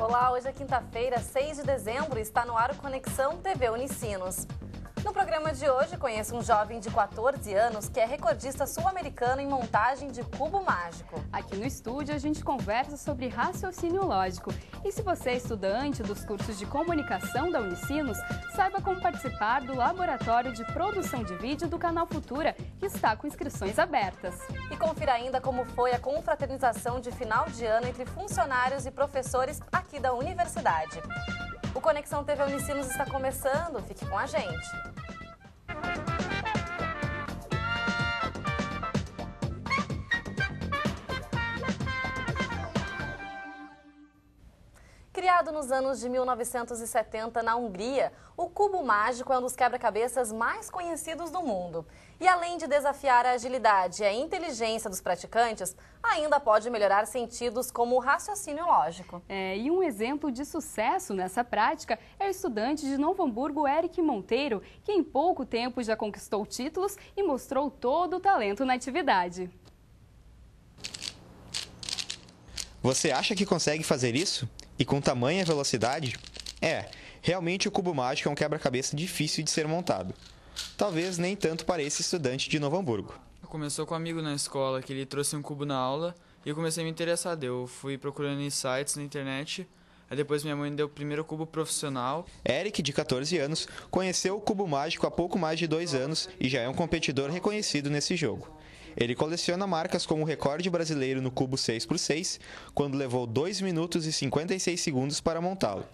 Olá, hoje é quinta-feira, 6 de dezembro, e está no ar o Conexão TV Unicinos. No programa de hoje, conheço um jovem de 14 anos que é recordista sul-americano em montagem de cubo mágico. Aqui no estúdio, a gente conversa sobre raciocínio lógico. E se você é estudante dos cursos de comunicação da Unicinos, saiba como participar do Laboratório de Produção de Vídeo do Canal Futura, que está com inscrições abertas. E confira ainda como foi a confraternização de final de ano entre funcionários e professores aqui da universidade. O Conexão TV Unicinos está começando, fique com a gente. Criado nos anos de 1970 na Hungria, o cubo mágico é um dos quebra-cabeças mais conhecidos do mundo. E além de desafiar a agilidade e a inteligência dos praticantes, ainda pode melhorar sentidos como o raciocínio lógico. E um exemplo de sucesso nessa prática é o estudante de Novo Hamburgo, Eric Monteiro, que em pouco tempo já conquistou títulos e mostrou todo o talento na atividade. Você acha que consegue fazer isso? E com tamanha velocidade? Realmente o cubo mágico é um quebra-cabeça difícil de ser montado. Talvez nem tanto para esse estudante de Novo Hamburgo. Começou com um amigo na escola, que ele trouxe um cubo na aula e eu comecei a me interessar. Eu fui procurando em sites na internet, aí depois minha mãe me deu o primeiro cubo profissional. Eric, de 14 anos, conheceu o cubo mágico há pouco mais de 2 anos e já é um competidor reconhecido nesse jogo. Ele coleciona marcas como o recorde brasileiro no cubo 6x6, quando levou 2 minutos e 56 segundos para montá-lo.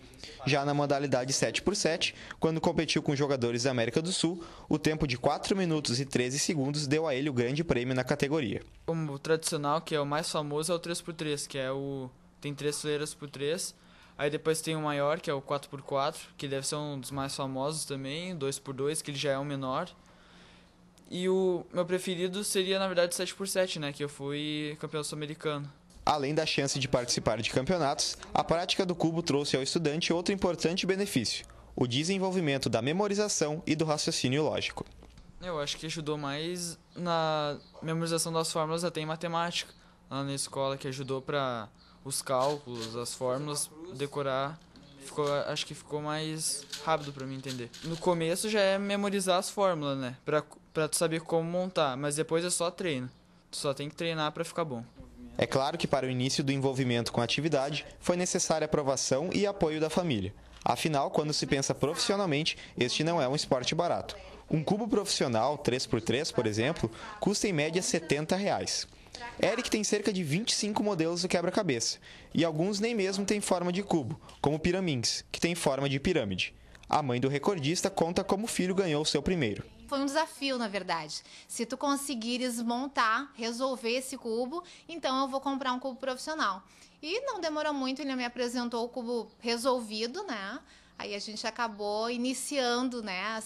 Já na modalidade 7x7, quando competiu com jogadores da América do Sul, o tempo de 4 minutos e 13 segundos deu a ele o grande prêmio na categoria. O tradicional, que é o mais famoso, é o 3x3, que tem 3 fileiras por 3. Aí depois tem o maior, que é o 4x4, que deve ser um dos mais famosos também, 2x2, que ele já é o menor. E o meu preferido seria, na verdade, 7x7, né? Que eu fui campeão sul-americano. Além da chance de participar de campeonatos, a prática do cubo trouxe ao estudante outro importante benefício: o desenvolvimento da memorização e do raciocínio lógico. Eu acho que ajudou mais na memorização das fórmulas até em matemática, lá na escola, que ajudou para os cálculos, as fórmulas, decorar. Acho que ficou mais rápido para mim entender. No começo já é memorizar as fórmulas, né? Pra tu saber como montar, mas depois é só treino. Tu só tem que treinar para ficar bom. É claro que para o início do envolvimento com a atividade, foi necessária aprovação e apoio da família. Afinal, quando se pensa profissionalmente, este não é um esporte barato. Um cubo profissional, 3x3, por exemplo, custa em média R$ 70. Eric tem cerca de 25 modelos do quebra-cabeça, e alguns nem mesmo têm forma de cubo, como o Piramins, que tem forma de pirâmide. A mãe do recordista conta como o filho ganhou o seu primeiro. Foi um desafio, na verdade. Se tu conseguires montar, resolver esse cubo, então eu vou comprar um cubo profissional. E não demorou muito, ele me apresentou o cubo resolvido, né? Aí a gente acabou iniciando, né,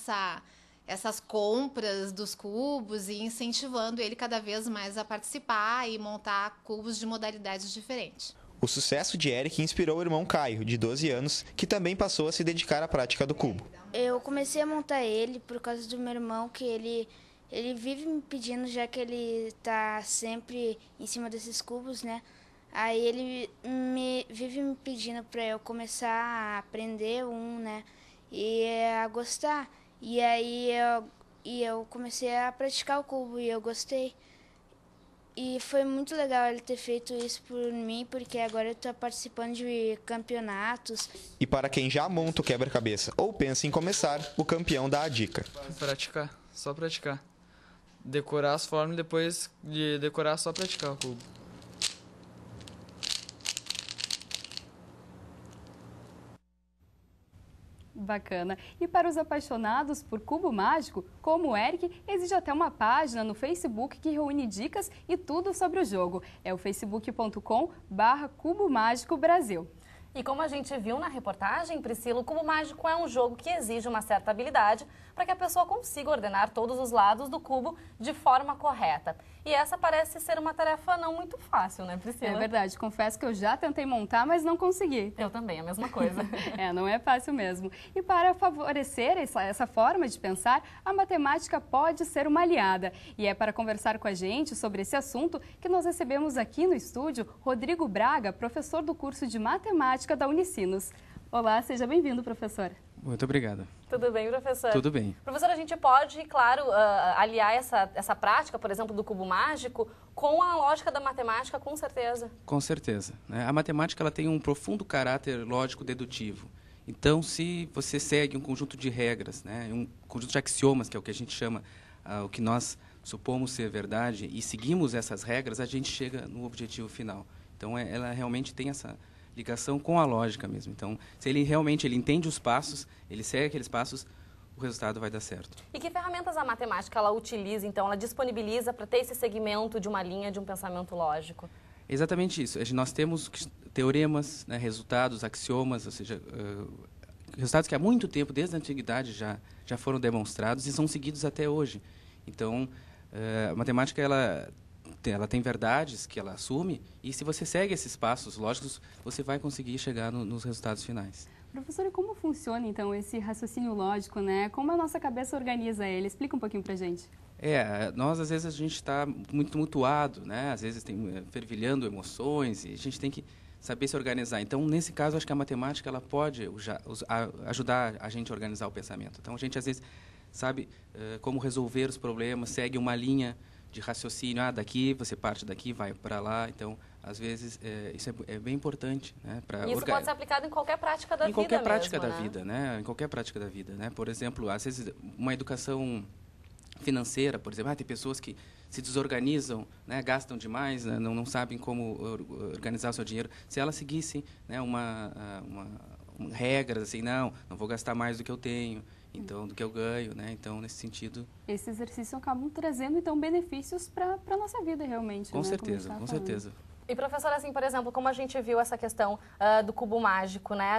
essas compras dos cubos e incentivando ele cada vez mais a participar e montar cubos de modalidades diferentes. O sucesso de Eric inspirou o irmão Caio, de 12 anos, que também passou a se dedicar à prática do cubo. Eu comecei a montar ele por causa do meu irmão, que ele vive me pedindo, já que ele está sempre em cima desses cubos, né? Aí ele vive me pedindo para eu começar a aprender né? E a gostar. E aí eu comecei a praticar o cubo e eu gostei. E foi muito legal ele ter feito isso por mim, porque agora eu estou participando de campeonatos. E para quem já monta o quebra-cabeça ou pensa em começar, o campeão dá a dica. Praticar, só praticar. Decorar as fórmulas, depois de decorar, só praticar o cubo. Bacana. E para os apaixonados por cubo mágico, como o Eric, existe até uma página no Facebook que reúne dicas e tudo sobre o jogo. É o facebook.com/Cubo Mágico Brasil. E como a gente viu na reportagem, Priscila, o cubo mágico é um jogo que exige uma certa habilidade para que a pessoa consiga ordenar todos os lados do cubo de forma correta. E essa parece ser uma tarefa não muito fácil, né, Priscila? É verdade, confesso que eu já tentei montar, mas não consegui. Eu também, a mesma coisa. Não é fácil mesmo. E para favorecer essa forma de pensar, a matemática pode ser uma aliada. E é para conversar com a gente sobre esse assunto que nós recebemos aqui no estúdio Rodrigo Braga, professor do curso de Matemática da Unicinos. Olá, seja bem-vindo, professor. Muito obrigado. Tudo bem, professor? Tudo bem. Professor, a gente pode, claro, aliar essa prática, por exemplo, do cubo mágico, com a lógica da matemática, com certeza. Com certeza, né? A matemática ela tem um profundo caráter lógico-dedutivo. Então, se você segue um conjunto de regras, né, um conjunto de axiomas, que é o que a gente chama, o que nós supomos ser verdade, e seguimos essas regras, a gente chega no objetivo final. Então, ela realmente tem essa ligação com a lógica mesmo. Então, se ele realmente entende os passos, ele segue aqueles passos, o resultado vai dar certo. E que ferramentas a matemática ela utiliza, então, ela disponibiliza para ter esse segmento de uma linha de um pensamento lógico? Exatamente isso. Nós temos teoremas, né, resultados, axiomas, ou seja, resultados que há muito tempo, desde a antiguidade, já foram demonstrados e são seguidos até hoje. Então, a matemática ela tem verdades que ela assume e se você segue esses passos lógicos, você vai conseguir chegar nos resultados finais. Professor, e como funciona, então, esse raciocínio lógico, né? Como a nossa cabeça organiza ele? Explica um pouquinho pra gente. Nós, às vezes, a gente está muito tumultuado, né? Às vezes, tem fervilhando emoções e a gente tem que saber se organizar. Então, nesse caso, acho que a matemática ela pode ajudar a gente a organizar o pensamento. Então, a gente, às vezes, sabe como resolver os problemas, segue uma linha de raciocínio, daqui, você parte daqui, vai para lá. Então, às vezes, isso é bem importante. Né, isso pode ser aplicado em qualquer prática da vida. Em qualquer prática mesmo, da vida, né? Em qualquer prática da vida, né? Por exemplo, às vezes, uma educação financeira, por exemplo, tem pessoas que se desorganizam, né, gastam demais, né, não sabem como organizar o seu dinheiro. Se elas seguissem, né, regras assim, não vou gastar mais do que eu tenho, então do que eu ganho, né? Então nesse sentido. Esse exercício acabam trazendo então benefícios para a nossa vida realmente. Com certeza, com certeza. E professor, assim, por exemplo, como a gente viu essa questão do cubo mágico, né?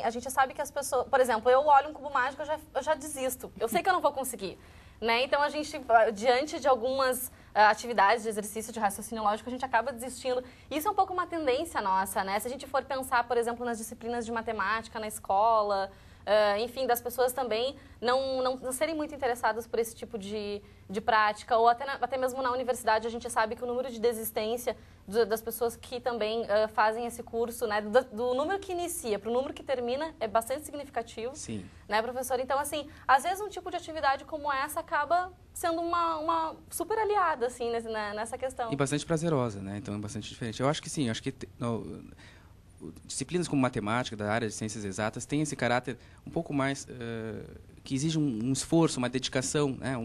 A gente sabe que as pessoas, por exemplo, eu olho um cubo mágico, eu já desisto. Eu sei que eu não vou conseguir. Né? Então, a gente, diante de algumas atividades de exercício de raciocínio lógico, a gente acaba desistindo. Isso é um pouco uma tendência nossa, né? Se a gente for pensar, por exemplo, nas disciplinas de matemática na escola, enfim, das pessoas também não serem muito interessadas por esse tipo de prática, ou até mesmo na universidade a gente sabe que o número de desistência das pessoas que também fazem esse curso, né, do número que inicia para o número que termina é bastante significativo. Sim. Né, professor? Então, assim, às vezes um tipo de atividade como essa acaba sendo uma super aliada, assim, nessa questão. E bastante prazerosa, né? Então, é bastante diferente. Eu acho que sim, acho que disciplinas como matemática, da área de ciências exatas, têm esse caráter um pouco mais que exige um esforço, uma dedicação, né?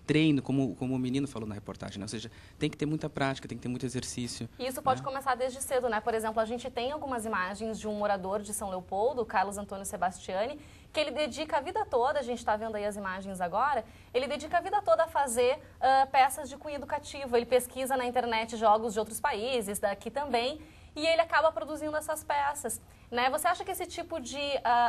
Treino, como o menino falou na reportagem, né? Ou seja, tem que ter muita prática, tem que ter muito exercício. E isso pode começar desde cedo, né? Por exemplo, a gente tem algumas imagens de um morador de São Leopoldo, o Carlos Antônio Sebastiani, que ele dedica a vida toda, a gente está vendo aí as imagens agora, ele dedica a vida toda a fazer peças de cunho educativo. Ele pesquisa na internet jogos de outros países, daqui também, e ele acaba produzindo essas peças. Né? Você acha que esse tipo de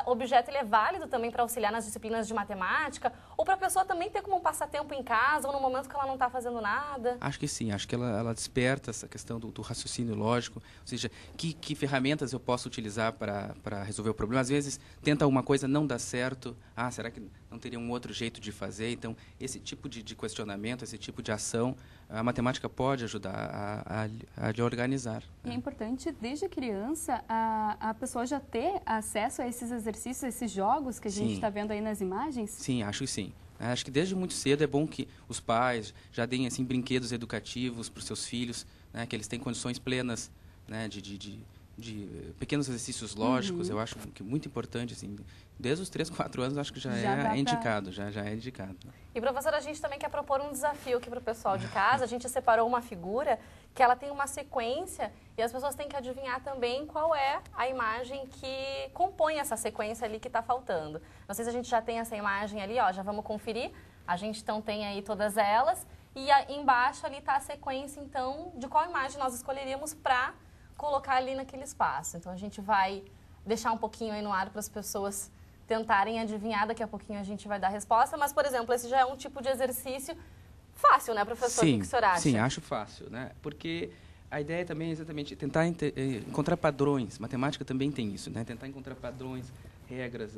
objeto ele é válido também para auxiliar nas disciplinas de matemática? Ou para a pessoa também ter como um passatempo em casa ou no momento que ela não está fazendo nada? Acho que sim, acho que ela desperta essa questão do raciocínio lógico, ou seja, que ferramentas eu posso utilizar para resolver o problema. Às vezes tenta uma coisa, não dá certo, será que não teria um outro jeito de fazer? Então, esse tipo de questionamento, esse tipo de ação, a matemática pode ajudar a organizar. E é importante, desde criança, a pessoa já ter acesso a esses exercícios, a esses jogos que a gente está vendo aí nas imagens? Sim, acho que sim. Acho que desde muito cedo é bom que os pais já deem assim, brinquedos educativos para os seus filhos, né, que eles têm condições plenas, né, de pequenos exercícios lógicos. Eu acho que é muito importante, assim, desde os 3, 4 anos, acho que já é indicado. E, professora, a gente também quer propor um desafio aqui para o pessoal de casa. A gente separou uma figura que ela tem uma sequência e as pessoas têm que adivinhar também qual é a imagem que compõe essa sequência ali que está faltando. Não sei se a gente já tem essa imagem ali, já vamos conferir. A gente então tem aí todas elas e embaixo ali está a sequência, então, de qual imagem nós escolheríamos para colocar ali naquele espaço. Então, a gente vai deixar um pouquinho aí no ar para as pessoas tentarem adivinhar. Daqui a pouquinho a gente vai dar a resposta. Mas, por exemplo, esse já é um tipo de exercício fácil, né, professor? Sim, o que o senhor acha? sim, acho fácil, né? Porque a ideia também é exatamente tentar encontrar padrões. Matemática também tem isso, né? Tentar encontrar padrões, regras,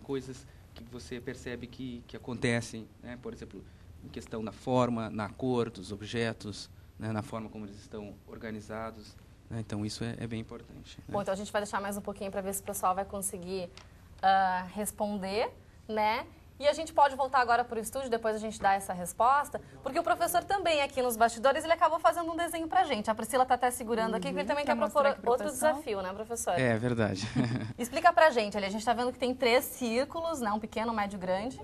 coisas que você percebe que acontecem, né? Por exemplo, em questão da forma, na cor dos objetos, né? Na forma como eles estão organizados. Né? Então, isso é bem importante. Né? Bom, então a gente vai deixar mais um pouquinho para ver se o pessoal vai conseguir responder, né? E a gente pode voltar agora para o estúdio, depois a gente dá essa resposta, porque o professor também, aqui nos bastidores, ele acabou fazendo um desenho para a gente. A Priscila está até segurando aqui, porque ele também quer propor outro desafio, né, professor? É verdade. Explica para a gente, ali, a gente está vendo que tem 3 círculos, né? Um pequeno, um médio e grande.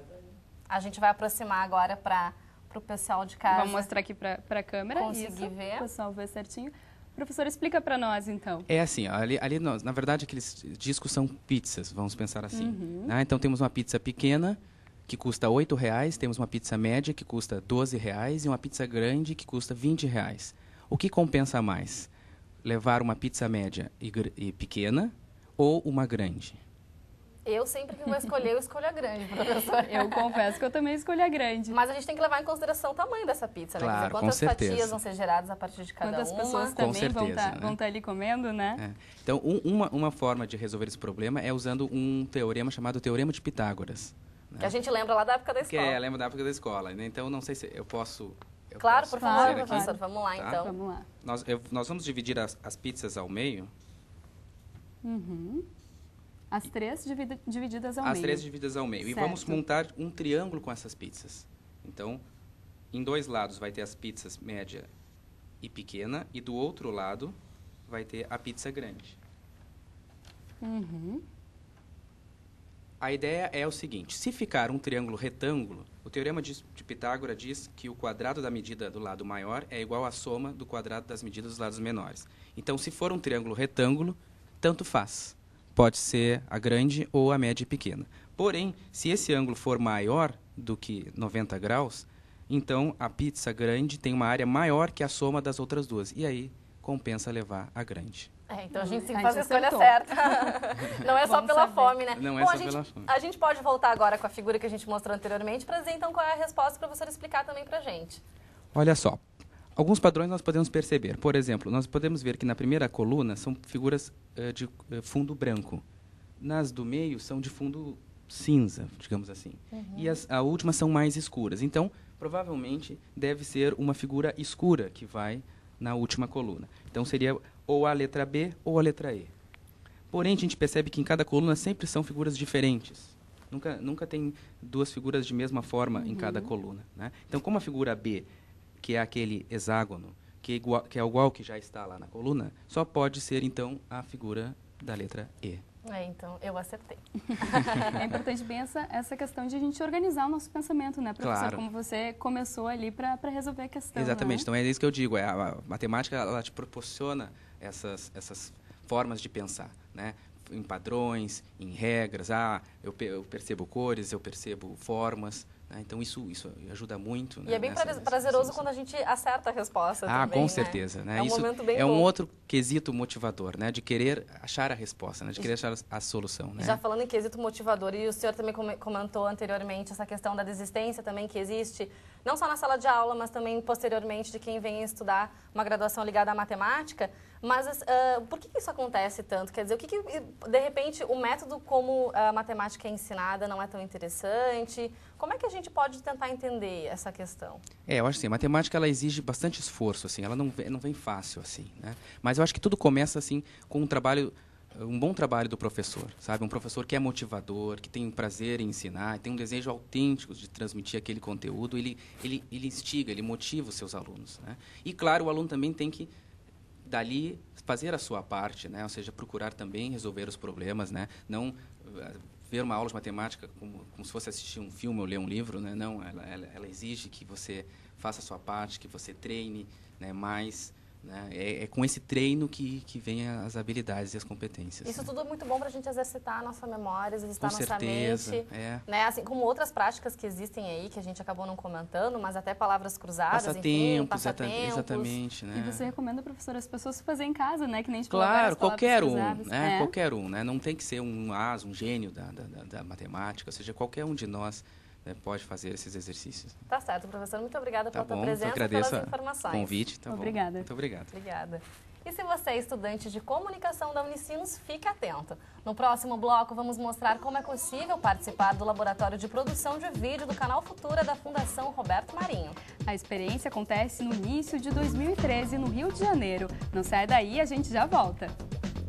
A gente vai aproximar agora para o pessoal de casa. Vamos mostrar aqui para a câmera. Conseguir ver. O pessoal ver certinho. Professor, explica para nós, então. É assim, ali nós, na verdade, aqueles discos são pizzas, vamos pensar assim. Né? Então, temos uma pizza pequena, que custa R$ 8,00, temos uma pizza média, que custa R$ 12,00, e uma pizza grande, que custa R$ 20,00. O que compensa mais? Levar uma pizza média e pequena ou uma grande? Eu sempre que vou escolher, eu escolho a grande, professor. Eu confesso que eu também escolhi a grande. Mas a gente tem que levar em consideração o tamanho dessa pizza, né? Claro, Quer dizer, quantas com certeza. fatias vão ser geradas a partir de cada Quantas uma. pessoas Com também certeza, vão estar ali comendo, né? Então, uma forma de resolver esse problema é usando um teorema chamado Teorema de Pitágoras. Né? Que a gente lembra lá da época da escola. Lembra da época da escola. Né? Então, não sei se eu posso... Claro, por favor, fazer aqui. professor. Vamos lá, Tá? então. Vamos lá. Nós vamos dividir as pizzas ao meio. As 3 divididas ao meio. As 3 divididas ao meio. Certo. E vamos montar um triângulo com essas pizzas. Então, em 2 lados vai ter as pizzas média e pequena, e do outro lado vai ter a pizza grande. A ideia é o seguinte: se ficar um triângulo retângulo, o teorema de Pitágoras diz que o quadrado da medida do lado maior é igual à soma do quadrado das medidas dos lados menores. Então, se for um triângulo retângulo, tanto faz. Pode ser a grande ou a média e pequena. Porém, se esse ângulo for maior do que 90 graus, então a pizza grande tem uma área maior que a soma das outras duas. E aí, compensa levar a grande. Então a gente tem que A fazer a gente escolha acertou. certa. Não é só Vamos pela saber. fome, né? Não é Bom, só pela fome. A gente pode voltar agora com a figura que a gente mostrou anteriormente para dizer então qual é a resposta para o professor explicar também para a gente. Olha só. Alguns padrões nós podemos perceber. Por exemplo, nós podemos ver que na primeira coluna são figuras de fundo branco. Nas do meio são de fundo cinza, digamos assim. E a última são mais escuras. Então, provavelmente, deve ser uma figura escura que vai na última coluna. Então, seria ou a letra B ou a letra E. Porém, a gente percebe que em cada coluna sempre são figuras diferentes. Nunca tem 2 figuras de mesma forma em cada coluna. Né? Então, como a figura B, que é aquele hexágono, que é igual que já está lá na coluna, só pode ser, então, a figura da letra E. Então, eu acertei. É importante bem essa questão de a gente organizar o nosso pensamento, né, professor? Claro. Como você começou ali para resolver a questão. Exatamente. Né? Então, é isso que eu digo. A matemática ela te proporciona essas formas de pensar, né? Em padrões, em regras. Eu percebo cores, eu percebo formas. Né? Então, isso ajuda muito. E né? é bem prazeroso quando a gente acerta a resposta também, com certeza. Né? É um Isso momento bem é um bom. outro quesito motivador, né? De querer achar a resposta, né? De querer achar a solução. Né? Já falando em quesito motivador, e o senhor também comentou anteriormente essa questão da desistência também que existe, não só na sala de aula, mas também posteriormente de quem vem estudar uma graduação ligada à matemática. Mas por que isso acontece tanto? Quer dizer, de repente, o método como a matemática é ensinada não é tão interessante? Como é que a gente pode tentar entender essa questão? Eu acho assim, a matemática ela exige bastante esforço, assim, ela não vem fácil, assim, né? Mas eu acho que tudo começa, assim, com um bom trabalho do professor, sabe? Um professor que é motivador, que tem um prazer em ensinar, tem um desejo autêntico de transmitir aquele conteúdo, ele instiga, ele motiva os seus alunos, né? E, claro, o aluno também tem que, dali, fazer a sua parte, né? Ou seja, procurar também resolver os problemas, né? Não ver uma aula de matemática como se fosse assistir um filme ou ler um livro, né? Não, ela exige que você faça a sua parte, que você treine, né, mais, né? É com esse treino que vem as habilidades e as competências. Isso tudo é muito bom para a gente exercitar a nossa memória, exercitar Com a nossa certeza, mente. é. Né? Assim como outras práticas que existem aí, que a gente acabou não comentando, mas até palavras cruzadas, enfim, passatempos. Exatamente, né? E você recomenda, professora, as pessoas fazer em casa, né? Que nem a gente Claro, falou, qualquer um, cruzadas. né? Qualquer um, né? Não tem que ser um gênio da matemática, ou seja, qualquer um de nós, né, pode fazer esses exercícios. Tá certo, professor. Muito obrigada Tá pela bom, tua presença e agradeço pelas informações. o convite. Tá Obrigada. Bom. Muito obrigado. Obrigada. E se você é estudante de comunicação da Unicinos, fique atento. No próximo bloco, vamos mostrar como é possível participar do laboratório de produção de vídeo do canal Futura da Fundação Roberto Marinho. A experiência acontece no início de 2013, no Rio de Janeiro. Não sai daí, a gente já volta.